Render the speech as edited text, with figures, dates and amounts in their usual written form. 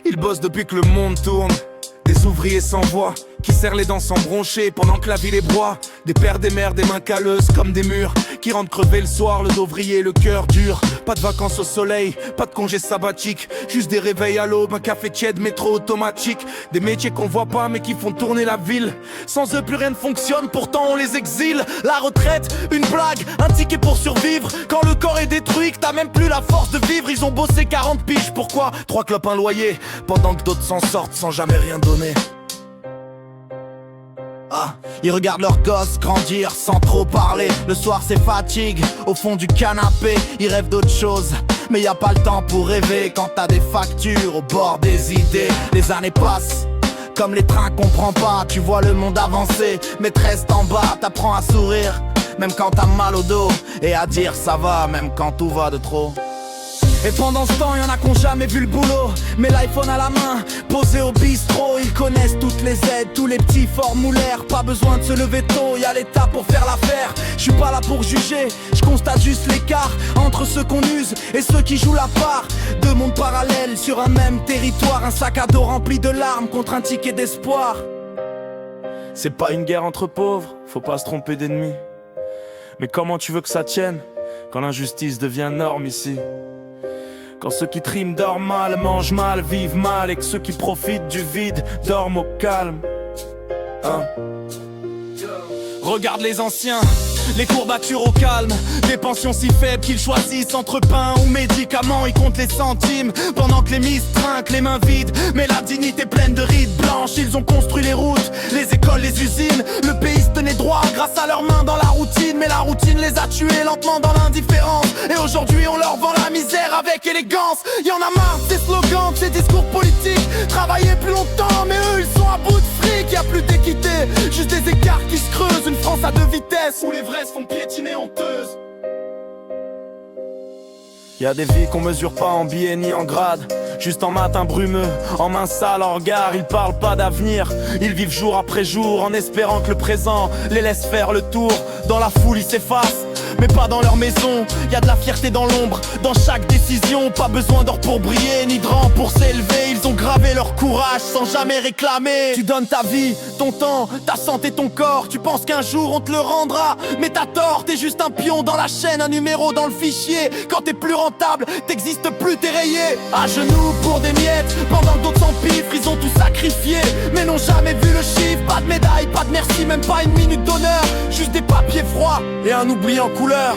Ils bossent depuis que le monde tourne. Des ouvriers sans voix, qui serrent les dents sans broncher pendant que la ville est broie. Des pères, des mères, des mains calleuses comme des murs, qui rentrent crever le soir, le dos vrillé, le cœur dur. Pas de vacances au soleil, pas de congés sabbatiques, juste des réveils à l'aube, un café tiède, métro automatique. Des métiers qu'on voit pas mais qui font tourner la ville. Sans eux plus rien ne fonctionne, pourtant on les exile. La retraite, une blague, un ticket pour survivre. Quand le corps est détruit, que t'as même plus la force de vivre. Ils ont bossé 40 piges, pourquoi 3 clopes, un loyer, pendant que d'autres s'en sortent sans jamais rien donner. Ils regardent leurs gosses grandir sans trop parler. Le soir c'est fatigue, au fond du canapé. Ils rêvent d'autre chose, mais y a pas le temps pour rêver. Quand t'as des factures au bord des idées. Les années passent, comme les trains qu'on prend pas. Tu vois le monde avancer, mais tu restes en bas. T'apprends à sourire, même quand t'as mal au dos. Et à dire ça va, même quand tout va de trop. Et pendant ce temps, y'en a qui ont jamais vu le boulot, mais l'iPhone à la main, posé au bistrot. Ils connaissent toutes les aides, tous les petits formulaires. Pas besoin de se lever tôt, y'a l'État pour faire l'affaire. J'suis pas là pour juger, j'constate juste l'écart entre ceux qu'on use et ceux qui jouent la part. Deux mondes parallèles sur un même territoire. Un sac à dos rempli de larmes contre un ticket d'espoir. C'est pas une guerre entre pauvres, faut pas se tromper d'ennemis. Mais comment tu veux que ça tienne quand l'injustice devient norme ici? Quand ceux qui triment dorment mal, mangent mal, vivent mal. Et que ceux qui profitent du vide dorment au calme. Regarde les anciens, les courbatures au calme. Des pensions si faibles qu'ils choisissent entre pain ou médicaments. Ils comptent les centimes pendant que les mises trinquent les mains vides. Mais la dignité pleine de rides blanches. Ils ont construit les routes, les écoles, les usines. Le pays se tenait droit grâce à leurs mains dans la routine. Mais la routine les a tués lentement dans l'indifférence. Et aujourd'hui on leur vend la misère avec élégance. Y'en a marre de ces slogans, de ces discours politiques. Travailler plus longtemps mais eux ils sont à bout de fric. Y'a plus d'équité, juste des écarts qui se creusent. Une France à deux vitesses où les vrais se font piétiner honteuses. Y'a des vies qu'on mesure pas en billets ni en grade. Juste en matin brumeux, en main sale, en regard. Ils parlent pas d'avenir, ils vivent jour après jour en espérant que le présent les laisse faire le tour. Dans la foule ils s'effacent, mais pas dans leur maison. Y'a de la fierté dans l'ombre, dans chaque décision. Pas besoin d'or pour briller, ni de rang pour s'élever. Ils ont gravé leur courage sans jamais réclamer. Tu donnes ta vie, ton temps, ta santé, ton corps. Tu penses qu'un jour on te le rendra, mais t'as tort. T'es juste un pion dans la chaîne, un numéro dans le fichier. Quand t'es plus rentable, t'existes plus, t'es rayé. À genoux pour des miettes, pendant que d'autres s'empiffrent. Ils ont tout sacrifié, mais n'ont jamais vu le chiffre. Pas de médaille, pas de merci, même pas une minute d'honneur. Juste des papiers froids et un oubli en couleur.